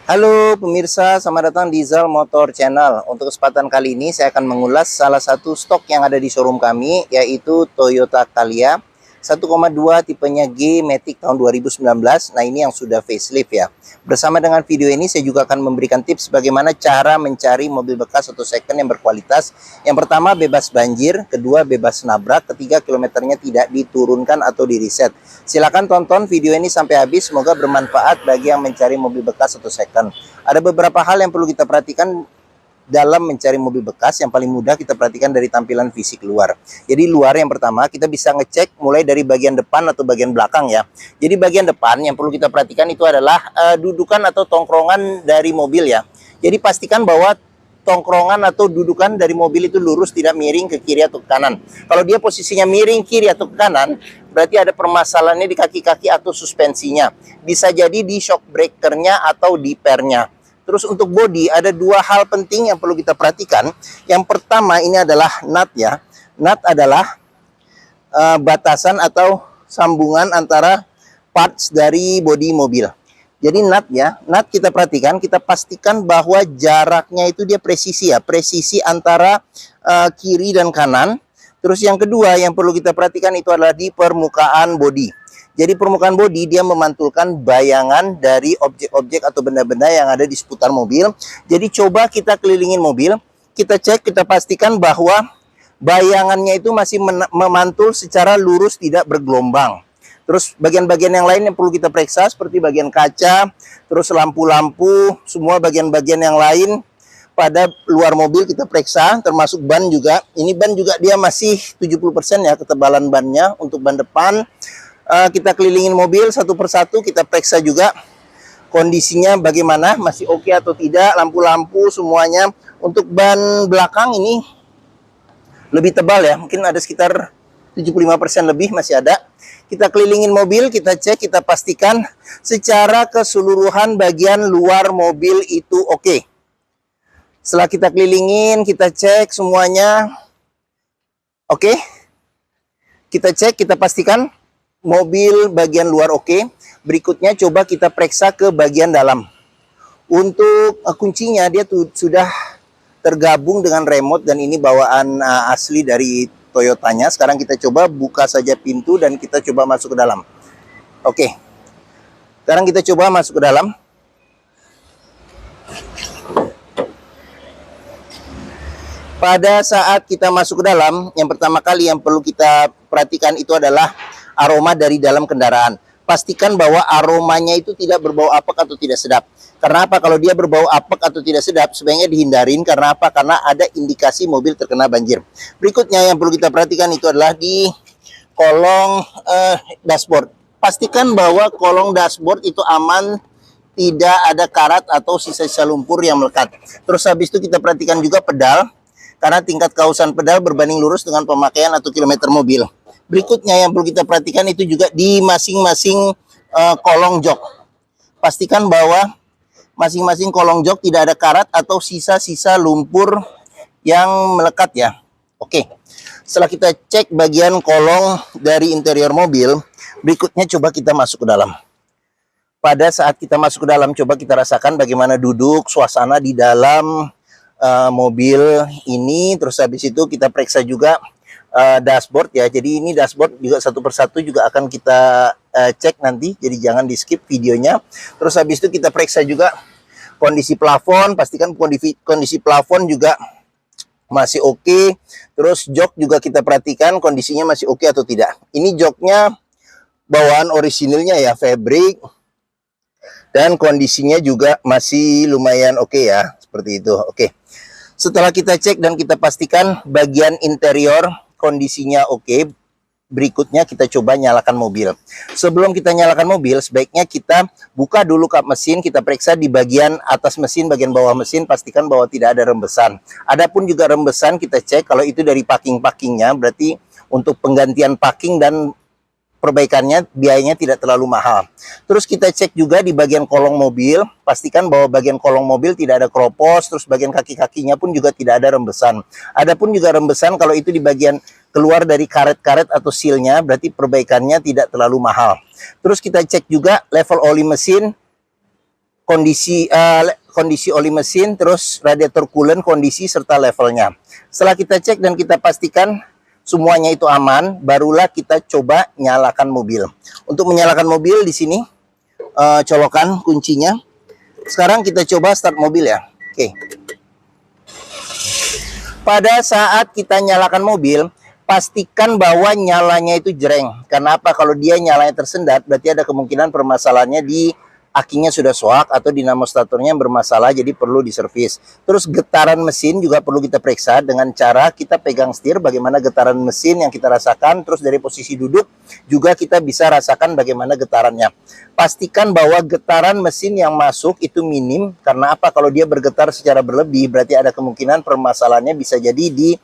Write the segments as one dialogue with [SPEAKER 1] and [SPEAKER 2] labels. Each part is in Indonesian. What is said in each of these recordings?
[SPEAKER 1] Halo pemirsa, selamat datang di Zal Motor Channel. Untuk kesempatan kali ini saya akan mengulas salah satu stok yang ada di showroom kami, yaitu Toyota Calya 1,2 tipenya G Matic tahun 2019. Nah, ini yang sudah facelift ya. Bersama dengan video ini saya juga akan memberikan tips bagaimana cara mencari mobil bekas atau second yang berkualitas. Yang pertama, bebas banjir, kedua bebas nabrak, ketiga kilometernya tidak diturunkan atau di reset. Silakan tonton video ini sampai habis, semoga bermanfaat bagi yang mencari mobil bekas atau second. Ada beberapa hal yang perlu kita perhatikan dalam mencari mobil bekas. Yang paling mudah kita perhatikan dari tampilan fisik luar. Jadi luar yang pertama kita bisa ngecek mulai dari bagian depan atau bagian belakang ya. Jadi bagian depan yang perlu kita perhatikan itu adalah dudukan atau tongkrongan dari mobil ya. Jadi pastikan bahwa tongkrongan atau dudukan dari mobil itu lurus, tidak miring ke kiri atau ke kanan. Kalau dia posisinya miring kiri atau ke kanan, berarti ada permasalahannya di kaki-kaki atau suspensinya. Bisa jadi di shock breakernya atau di pernya. Terus untuk bodi ada dua hal penting yang perlu kita perhatikan. Yang pertama ini adalah nut ya. Nut adalah batasan atau sambungan antara parts dari bodi mobil. Jadi nut ya, nut kita perhatikan, kita pastikan bahwa jaraknya itu dia presisi ya, presisi antara kiri dan kanan. Terus yang kedua yang perlu kita perhatikan itu adalah di permukaan bodi. Jadi permukaan bodi dia memantulkan bayangan dari objek-objek atau benda-benda yang ada di seputar mobil. Jadi coba kita kelilingin mobil, kita cek, kita pastikan bahwa bayangannya itu masih memantul secara lurus, tidak bergelombang. Terus bagian-bagian yang lain yang perlu kita periksa seperti bagian kaca, terus lampu-lampu, semua bagian-bagian yang lain pada luar mobil kita periksa, termasuk ban juga. Ini ban juga dia masih 70% ya ketebalan bannya. Untuk ban depan kita kelilingin mobil satu persatu, kita periksa juga kondisinya bagaimana, masih oke atau tidak, lampu-lampu semuanya. Untuk ban belakang ini lebih tebal ya, mungkin ada sekitar 75% lebih masih ada. Kita kelilingin mobil, kita cek, kita pastikan secara keseluruhan bagian luar mobil itu oke. Setelah kita kelilingin, kita cek semuanya oke. Kita cek, kita pastikan mobil bagian luar oke. Berikutnya coba kita periksa ke bagian dalam. Untuk kuncinya dia sudah tergabung dengan remote dan ini bawaan asli dari Toyotanya. Sekarang kita coba buka saja pintu dan kita coba masuk ke dalam. Oke. Sekarang kita coba masuk ke dalam. Pada saat kita masuk ke dalam, yang pertama kali yang perlu kita perhatikan itu adalah aroma dari dalam kendaraan. Pastikan bahwa aromanya itu tidak berbau apek atau tidak sedap. Karena apa? Kalau dia berbau apek atau tidak sedap, sebaiknya dihindarin. Karena apa? Karena ada indikasi mobil terkena banjir. Berikutnya yang perlu kita perhatikan itu adalah di kolong dashboard. Pastikan bahwa kolong dashboard itu aman, tidak ada karat atau sisa-sisa lumpur yang melekat. Terus habis itu kita perhatikan juga pedal, karena tingkat kausan pedal berbanding lurus dengan pemakaian atau kilometer mobil. Berikutnya yang perlu kita perhatikan itu juga di masing-masing kolong jok. Pastikan bahwa masing-masing kolong jok tidak ada karat atau sisa-sisa lumpur yang melekat ya. Oke. Setelah kita cek bagian kolong dari interior mobil, berikutnya coba kita masuk ke dalam. Pada saat kita masuk ke dalam, coba kita rasakan bagaimana duduk, suasana di dalam mobil ini. Terus habis itu kita periksa juga dashboard ya. Jadi ini dashboard juga satu persatu juga akan kita cek nanti, jadi jangan di skip videonya. Terus habis itu kita periksa juga kondisi plafon, pastikan kondisi plafon juga masih oke. Terus jok juga kita perhatikan kondisinya masih oke atau tidak. Ini joknya bawaan orisinilnya ya, fabric, dan kondisinya juga masih lumayan oke ya, seperti itu. Oke. Setelah kita cek dan kita pastikan bagian interior kondisinya oke, berikutnya kita coba nyalakan mobil. Sebelum kita nyalakan mobil, sebaiknya kita buka dulu kap mesin, kita periksa di bagian atas mesin, bagian bawah mesin, pastikan bahwa tidak ada rembesan. Adapun juga rembesan kita cek, kalau itu dari packing-packingnya, berarti untuk penggantian packing dan perbaikannya biayanya tidak terlalu mahal. Terus kita cek juga di bagian kolong mobil, pastikan bahwa bagian kolong mobil tidak ada keropos, terus bagian kaki-kakinya pun juga tidak ada rembesan. Adapun juga rembesan kalau itu di bagian keluar dari karet-karet atau sealnya, berarti perbaikannya tidak terlalu mahal. Terus kita cek juga level oli mesin, kondisi oli mesin, terus radiator coolant kondisi serta levelnya. Setelah kita cek dan kita pastikan semuanya itu aman, barulah kita coba nyalakan mobil. Untuk menyalakan mobil di sini colokan kuncinya. Sekarang kita coba start mobil ya. Oke. Pada saat kita nyalakan mobil, pastikan bahwa nyalanya itu jreng. Karena apa? Kalau dia nyalanya tersendat, berarti ada kemungkinan permasalahannya di akinya sudah soak atau dinamo statornya yang bermasalah, jadi perlu diservis. Terus getaran mesin juga perlu kita periksa dengan cara kita pegang setir, bagaimana getaran mesin yang kita rasakan. Terus dari posisi duduk juga kita bisa rasakan bagaimana getarannya. Pastikan bahwa getaran mesin yang masuk itu minim. Karena apa? Kalau dia bergetar secara berlebih, berarti ada kemungkinan permasalahannya bisa jadi di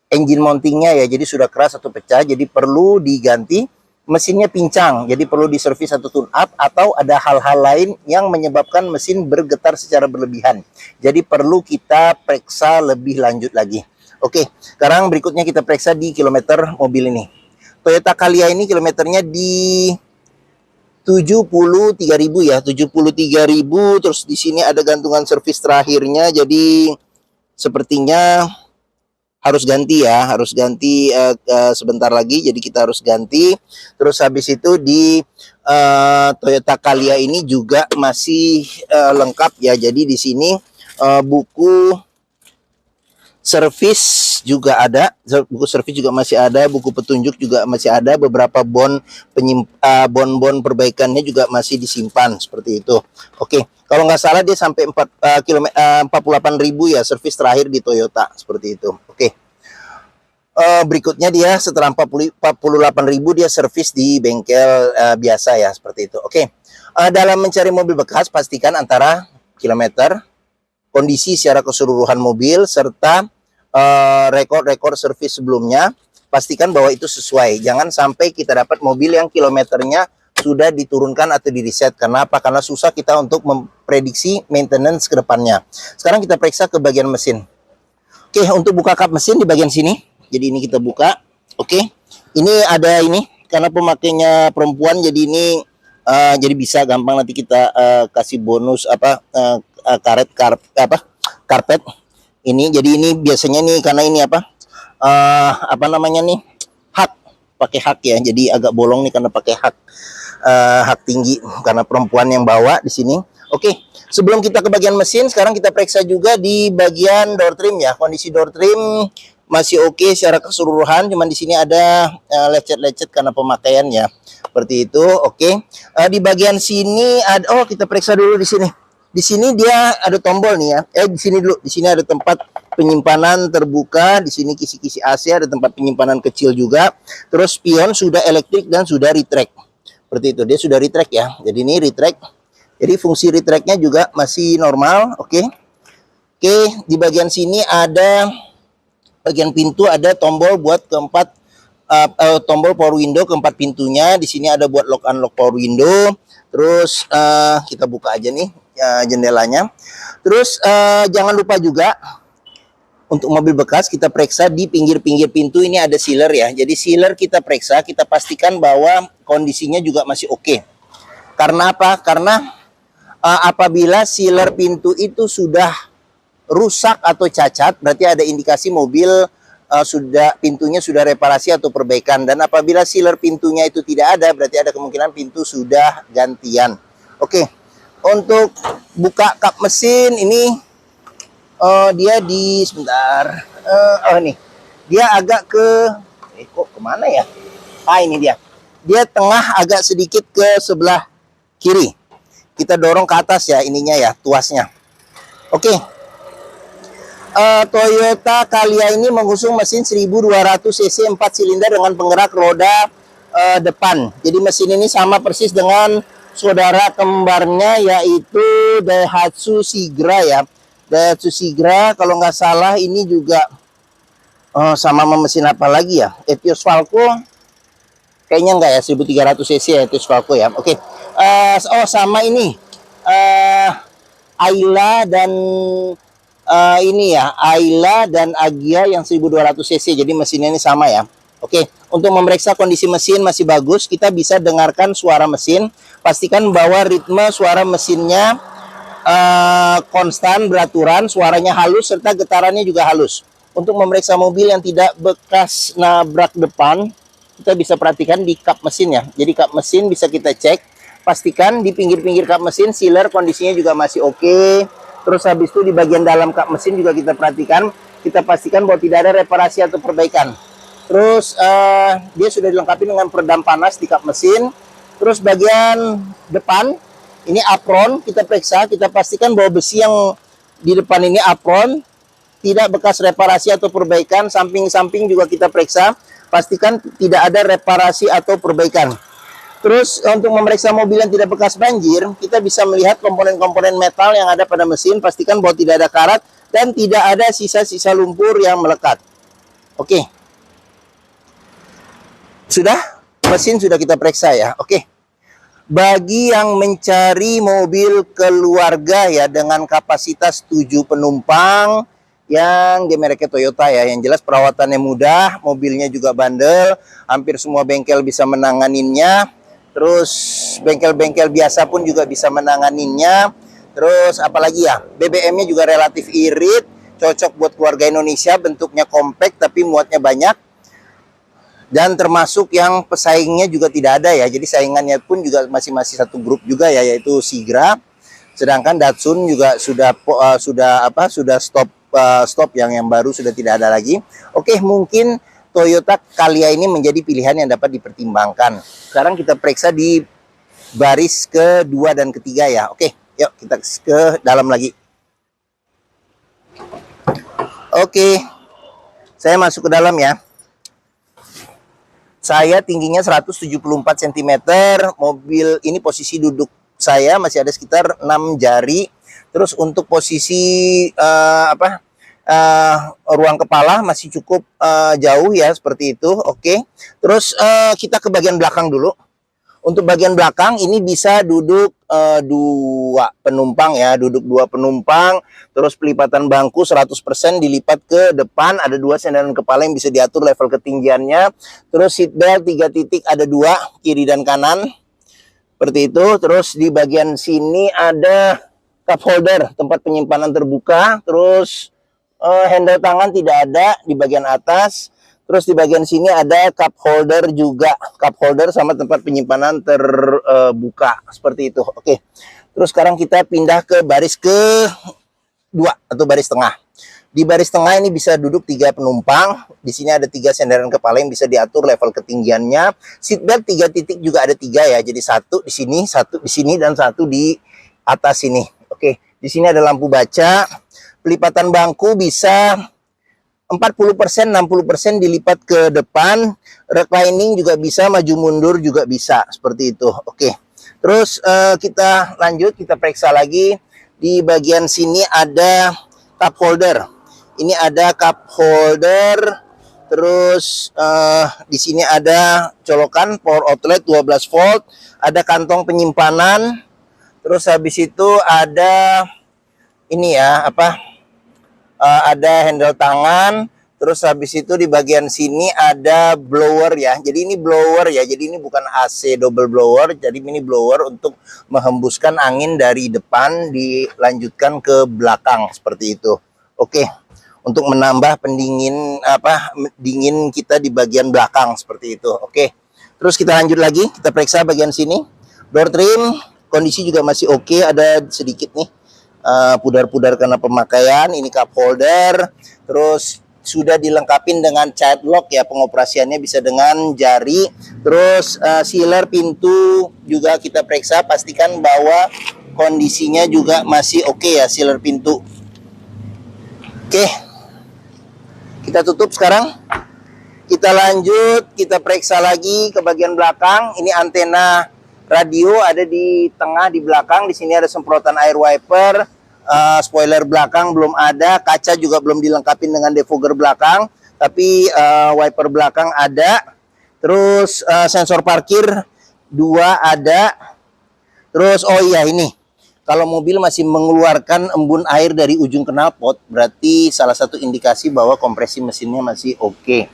[SPEAKER 1] engine mountingnya ya, jadi sudah keras atau pecah, jadi perlu diganti. Mesinnya pincang, jadi perlu diservis atau tune up, atau ada hal-hal lain yang menyebabkan mesin bergetar secara berlebihan. Jadi perlu kita periksa lebih lanjut lagi. Oke, sekarang berikutnya kita periksa di kilometer mobil ini. Toyota Calya ini kilometernya di 73.000 ya, 73.000. Terus di sini ada gantungan servis terakhirnya, jadi sepertinya harus ganti ya, harus ganti sebentar lagi, jadi kita harus ganti. Terus habis itu di Toyota Calya ini juga masih lengkap ya, jadi di sini buku servis juga ada, buku servis juga masih ada, buku petunjuk juga masih ada, beberapa bon perbaikannya juga masih disimpan seperti itu. Oke, kalau nggak salah dia sampai 48.000 ya servis terakhir di Toyota seperti itu. Oke. Berikutnya dia setelah 48.000 dia servis di bengkel biasa ya seperti itu. Oke. Dalam mencari mobil bekas, pastikan antara kilometer, kondisi secara keseluruhan mobil, serta rekor-rekor servis sebelumnya, pastikan bahwa itu sesuai. Jangan sampai kita dapat mobil yang kilometernya sudah diturunkan atau di-reset. Karena apa? Karena susah kita untuk memprediksi maintenance ke depannya. Sekarang kita periksa ke bagian mesin. Oke, untuk buka kap mesin di bagian sini. Jadi ini kita buka. Oke. Ini ada ini karena pemakainya perempuan, jadi ini jadi bisa gampang nanti kita kasih bonus karpet. Ini jadi ini biasanya nih karena ini apa namanya nih, pakai hak ya, jadi agak bolong nih karena pakai hak tinggi karena perempuan yang bawa di sini. Oke, sebelum kita ke bagian mesin, sekarang kita periksa juga di bagian door trim ya. Kondisi door trim masih oke secara keseluruhan, cuman di sini ada lecet-lecet karena pemakaian ya, seperti itu. Oke. Di bagian sini ada, kita periksa dulu di sini. Di sini dia ada tombol nih ya. Di sini dulu. Di sini ada tempat penyimpanan terbuka. Di sini kisi-kisi AC, ada tempat penyimpanan kecil juga. Terus spion sudah elektrik dan sudah retract. Seperti itu. Dia sudah retract ya. Jadi ini retract. Jadi fungsi retract-nya juga masih normal. Oke. Oke, di bagian sini ada bagian pintu, ada tombol buat keempat tombol power window keempat pintunya. Di sini ada buat lock unlock power window. Terus kita buka aja nih jendelanya. Terus jangan lupa juga untuk mobil bekas kita periksa di pinggir-pinggir pintu ini ada sealer ya. Jadi sealer kita periksa, kita pastikan bahwa kondisinya juga masih oke. Karena apa? Karena apabila sealer pintu itu sudah rusak atau cacat, berarti ada indikasi mobil pintunya sudah reparasi atau perbaikan. Dan apabila sealer pintunya itu tidak ada, berarti ada kemungkinan pintu sudah gantian. Oke. Untuk buka kap mesin ini dia di sebentar. Nih. Dia agak ke kok kemana ya? Ini dia. Dia tengah agak sedikit ke sebelah kiri. Kita dorong ke atas ya ininya ya, tuasnya. Oke. Toyota Calya ini mengusung mesin 1200 cc 4 silinder dengan penggerak roda depan. Jadi mesin ini sama persis dengan saudara kembarnya yaitu Daihatsu Sigra ya. Daihatsu Sigra kalau nggak salah ini juga sama mesin apa lagi ya? Etios Falco kayaknya enggak ya, 1300 cc ya Etios Falco ya. Oke. Sama ini Ayla dan ini ya, Ayla dan Agya yang 1200 cc. Jadi mesinnya ini sama ya. Oke, untuk memeriksa kondisi mesin masih bagus, kita bisa dengarkan suara mesin. Pastikan bahwa ritme suara mesinnya konstan, beraturan, suaranya halus, serta getarannya juga halus. Untuk memeriksa mobil yang tidak bekas nabrak depan, kita bisa perhatikan di kap mesin ya. Jadi kap mesin bisa kita cek, pastikan di pinggir-pinggir kap mesin sealer kondisinya juga masih oke. Terus habis itu di bagian dalam kap mesin juga kita perhatikan, kita pastikan bahwa tidak ada reparasi atau perbaikan. Terus dia sudah dilengkapi dengan peredam panas di kap mesin. Terus bagian depan ini apron, kita periksa, kita pastikan bahwa besi yang di depan ini apron, tidak bekas reparasi atau perbaikan. Samping-samping juga kita periksa, pastikan tidak ada reparasi atau perbaikan. Terus untuk memeriksa mobil yang tidak bekas banjir, kita bisa melihat komponen-komponen metal yang ada pada mesin, pastikan bahwa tidak ada karat dan tidak ada sisa-sisa lumpur yang melekat. Oke. Sudah? Mesin sudah kita periksa ya. Oke. Bagi yang mencari mobil keluarga ya dengan kapasitas 7 penumpang yang mereknya Toyota ya, yang jelas perawatannya mudah, mobilnya juga bandel, hampir semua bengkel bisa menanganinya. Terus bengkel-bengkel biasa pun juga bisa menanganinya. Terus apalagi ya, BBM-nya juga relatif irit, cocok buat keluarga Indonesia, bentuknya compact tapi muatnya banyak. Dan termasuk yang pesaingnya juga tidak ada ya, jadi saingannya pun juga masih satu grup juga ya, yaitu Sigra. Sedangkan Datsun juga sudah stop yang baru sudah tidak ada lagi. Oke, mungkin Toyota Calya ini menjadi pilihan yang dapat dipertimbangkan. Sekarang kita periksa di baris kedua dan ketiga ya. Oke, yuk kita ke dalam lagi. Oke, saya masuk ke dalam ya. Saya tingginya 174 cm. Mobil ini posisi duduk saya masih ada sekitar 6 jari. Terus untuk posisi ruang kepala masih cukup jauh ya, seperti itu. Oke. Terus kita ke bagian belakang dulu. Untuk bagian belakang ini bisa duduk 2 penumpang ya, duduk 2 penumpang. Terus pelipatan bangku 100% dilipat ke depan, ada 2 sandaran kepala yang bisa diatur level ketinggiannya. Terus seat belt 3 titik, ada 2 kiri dan kanan. Seperti itu. Terus di bagian sini ada cup holder, tempat penyimpanan terbuka. Terus handle tangan tidak ada di bagian atas. Terus di bagian sini ada cup holder juga, cup holder sama tempat penyimpanan terbuka seperti itu. Oke. Terus sekarang kita pindah ke baris ke-2 atau baris tengah. Di baris tengah ini bisa duduk 3 penumpang. Di sini ada 3 sandaran kepala yang bisa diatur level ketinggiannya. Seat belt 3 titik juga ada 3 ya. Jadi 1 di sini, 1 di sini, dan 1 di atas sini. Oke. Di sini ada lampu baca. Pelipatan bangku bisa 40%, 60% dilipat ke depan. Reclining juga bisa, maju mundur juga bisa, seperti itu. Oke. Terus kita lanjut, kita periksa lagi. Di bagian sini ada cup holder. Ini ada cup holder. Terus di sini ada colokan power outlet 12 volt, ada kantong penyimpanan. Terus habis itu ada ini ya, ada handle tangan. Terus habis itu di bagian sini ada blower ya. Jadi ini blower ya. Jadi ini bukan AC double blower. Jadi ini blower untuk menghembuskan angin dari depan dilanjutkan ke belakang seperti itu. Oke. Untuk menambah pendingin dingin kita di bagian belakang seperti itu. Oke. Terus kita lanjut lagi. Kita periksa bagian sini. Door trim kondisi juga masih oke. Ada sedikit nih pudar-pudar karena pemakaian. Ini cup holder. Terus sudah dilengkapi dengan child lock ya, pengoperasiannya bisa dengan jari. Terus sealer pintu juga kita periksa, pastikan bahwa kondisinya juga masih oke ya, sealer pintu. Oke, kita tutup sekarang. Kita lanjut, kita periksa lagi ke bagian belakang. Ini antena radio ada di tengah di belakang. Di sini ada semprotan air wiper. Spoiler belakang belum ada, kaca juga belum dilengkapi dengan defogger belakang, tapi wiper belakang ada. Terus sensor parkir 2 ada. Terus oh iya, ini kalau mobil masih mengeluarkan embun air dari ujung knalpot, berarti salah satu indikasi bahwa kompresi mesinnya masih oke.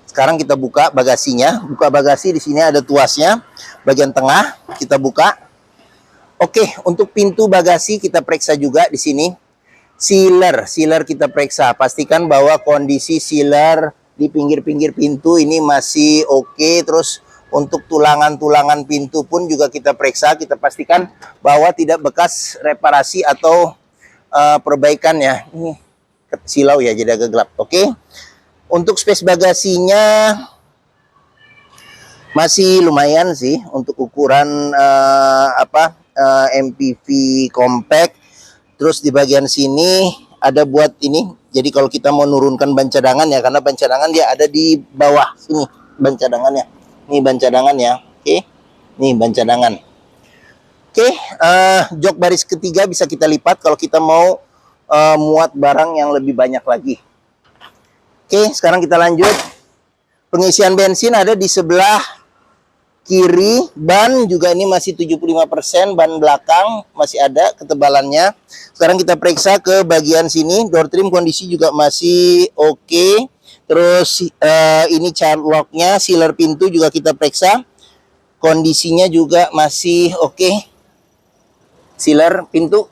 [SPEAKER 1] Sekarang kita buka bagasinya. Buka bagasi, di sini ada tuasnya bagian tengah, kita buka. Oke, untuk pintu bagasi kita periksa juga di sini. Sealer kita periksa. Pastikan bahwa kondisi sealer di pinggir-pinggir pintu ini masih oke. Terus untuk tulangan-tulangan pintu pun juga kita periksa. Kita pastikan bahwa tidak bekas reparasi atau perbaikan ya. Ini silau ya, jadi agak gelap. Oke. Untuk space bagasinya masih lumayan sih untuk ukuran MPV compact. Terus di bagian sini ada buat ini. Jadi kalau kita mau nurunkan ban cadangan ya, karena ban cadangan dia ada di bawah sini ban cadangannya. Ini ban cadangan ya. Oke. Nih ban cadangan. Oke, jok baris ketiga bisa kita lipat kalau kita mau muat barang yang lebih banyak lagi. Oke, sekarang kita lanjut. Pengisian bensin ada di sebelah kiri. Ban juga ini masih 75%, ban belakang masih ada ketebalannya. Sekarang kita periksa ke bagian sini. Door trim kondisi juga masih oke. Terus ini child lock-nya, sealer pintu juga kita periksa. Kondisinya juga masih oke. Sealer pintu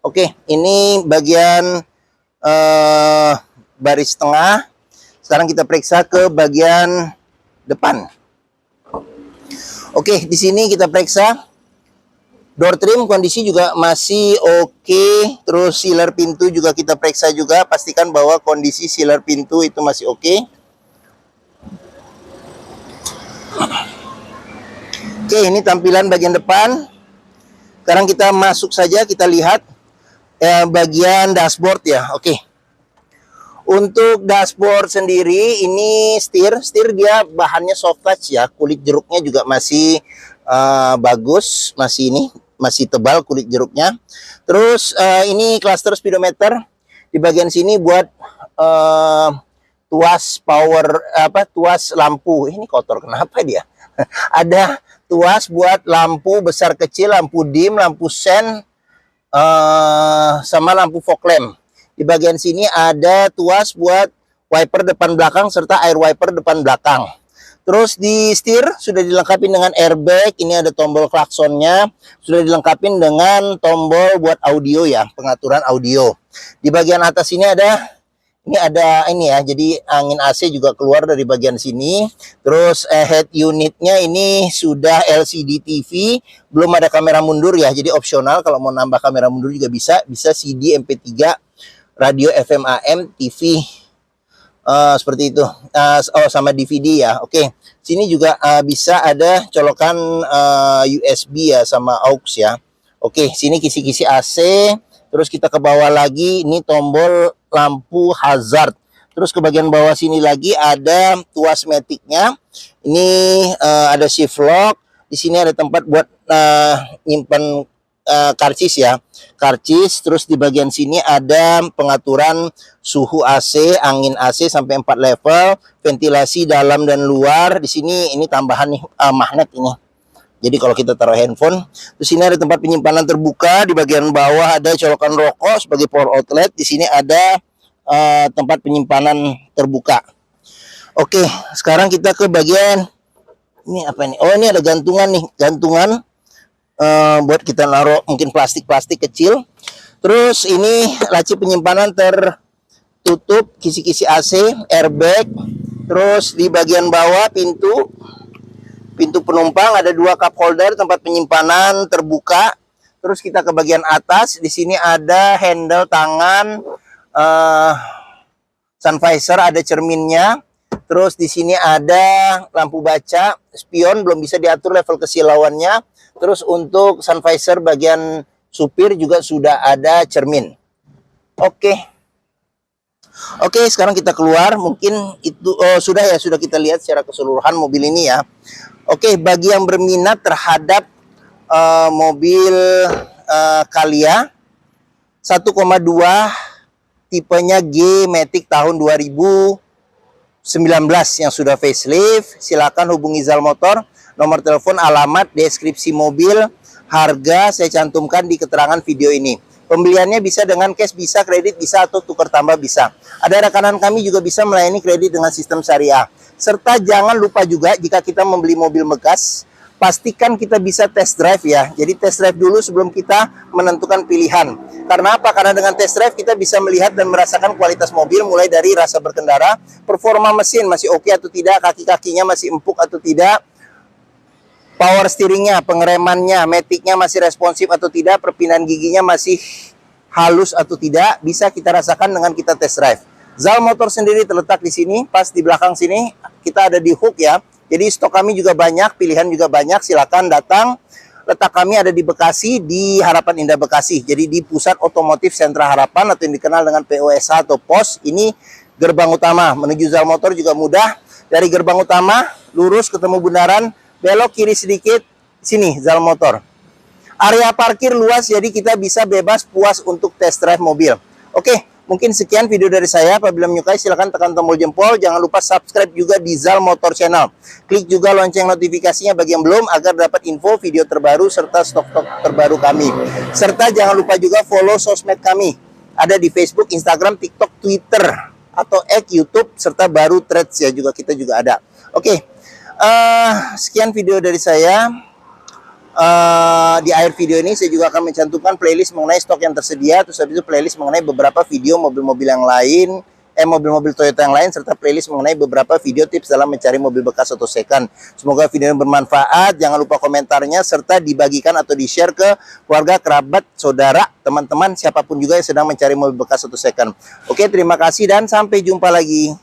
[SPEAKER 1] oke. Ini bagian baris tengah. Sekarang kita periksa ke bagian depan. Oke, di sini kita periksa door trim kondisi juga masih oke. Terus sealer pintu juga kita periksa juga, pastikan bahwa kondisi sealer pintu itu masih oke. Oke, ini tampilan bagian depan. Sekarang kita masuk saja, kita lihat bagian dashboard ya. Oke. Untuk dashboard sendiri ini setir dia bahannya soft touch ya, kulit jeruknya juga masih bagus, masih tebal kulit jeruknya. Terus ini cluster speedometer di bagian sini buat tuas lampu. Ini kotor kenapa dia? Ada tuas buat lampu besar kecil, lampu dim, lampu sen, sama lampu fog lamp. Di bagian sini ada tuas buat wiper depan belakang serta air wiper depan belakang. Terus di setir sudah dilengkapi dengan airbag. Ini ada tombol klaksonnya. Sudah dilengkapi dengan tombol buat audio ya, pengaturan audio. Di bagian atas ini ada ini ya. Jadi angin AC juga keluar dari bagian sini. Terus head unitnya ini sudah LCD TV. Belum ada kamera mundur ya. Jadi opsional kalau mau nambah kamera mundur juga bisa CD, MP3, radio FM AM, TV, seperti itu. Sama DVD ya. Oke, sini juga bisa ada colokan USB ya sama aux ya. Oke, sini kisi-kisi AC. Terus kita ke bawah lagi, ini tombol lampu hazard. Terus ke bagian bawah sini lagi ada tuas matic-nya. Ini ada shift lock. Di sini ada tempat buat nyimpan karcis ya, karcis. Terus di bagian sini ada pengaturan suhu AC, angin AC sampai 4 level, ventilasi dalam dan luar. Di sini ini tambahan nih magnet ini. Jadi kalau kita taruh handphone, terus sini ada tempat penyimpanan terbuka. Di bagian bawah ada colokan rokok sebagai power outlet. Di sini ada tempat penyimpanan terbuka. Oke, sekarang kita ke bagian ini apa ini? Oh, ini ada gantungan nih, gantungan buat kita naruh mungkin plastik-plastik kecil. Terus ini laci penyimpanan tertutup, kisi-kisi AC, airbag. Terus di bagian bawah pintu penumpang ada 2 cup holder, tempat penyimpanan terbuka. Terus kita ke bagian atas, di sini ada handle tangan, sun visor, ada cerminnya. Terus di sini ada lampu baca, spion belum bisa diatur level kesilauannya. Terus untuk sun visor bagian supir juga sudah ada cermin. Oke, sekarang kita keluar. Mungkin itu sudah kita lihat secara keseluruhan mobil ini ya. Oke, bagi yang berminat terhadap mobil Calya 1,2 tipenya G Matic tahun 2019 yang sudah facelift, silakan hubungi Zal Motor. Nomor telepon, alamat, deskripsi mobil, harga saya cantumkan di keterangan video ini. Pembeliannya bisa dengan cash, bisa kredit, bisa atau tukar tambah bisa. Ada rekanan kami juga bisa melayani kredit dengan sistem syariah. Serta jangan lupa juga jika kita membeli mobil bekas pastikan kita bisa test drive ya. Jadi test drive dulu sebelum kita menentukan pilihan. Karena apa? Karena dengan test drive kita bisa melihat dan merasakan kualitas mobil mulai dari rasa berkendara, performa mesin masih oke atau tidak, kaki-kakinya masih empuk atau tidak, power steeringnya, pengeremannya, maticnya masih responsif atau tidak, perpindahan giginya masih halus atau tidak, bisa kita rasakan dengan kita test drive. Zal Motor sendiri terletak di sini, pas di belakang sini kita ada di Hook ya. Jadi stok kami juga banyak, pilihan juga banyak, silakan datang. Letak kami ada di Bekasi, di Harapan Indah Bekasi. Jadi di Pusat Otomotif Sentra Harapan atau yang dikenal dengan POSH atau POS. Ini gerbang utama, menuju Zal Motor juga mudah. Dari gerbang utama, lurus ketemu bundaran, belok kiri sedikit, sini Zal Motor. Area parkir luas, jadi kita bisa bebas puas untuk test drive mobil. Oke, mungkin sekian video dari saya. Apabila menyukai silahkan tekan tombol jempol. Jangan lupa subscribe juga di Zal Motor Channel. Klik juga lonceng notifikasinya bagi yang belum agar dapat info video terbaru serta stok-stok terbaru kami. Serta jangan lupa juga follow sosmed kami. Ada di Facebook, Instagram, TikTok, Twitter, atau YouTube, serta baru Threads ya juga kita juga ada. Oke, sekian video dari saya. Di akhir video ini saya juga akan mencantumkan playlist mengenai stok yang tersedia, terus habis itu playlist mengenai beberapa video mobil-mobil yang lain, mobil-mobil Toyota yang lain, serta playlist mengenai beberapa video tips dalam mencari mobil bekas atau second. Semoga video ini bermanfaat. Jangan lupa komentarnya serta dibagikan atau di-share ke keluarga, kerabat, saudara, teman-teman, siapapun juga yang sedang mencari mobil bekas atau second. Oke, terima kasih dan sampai jumpa lagi.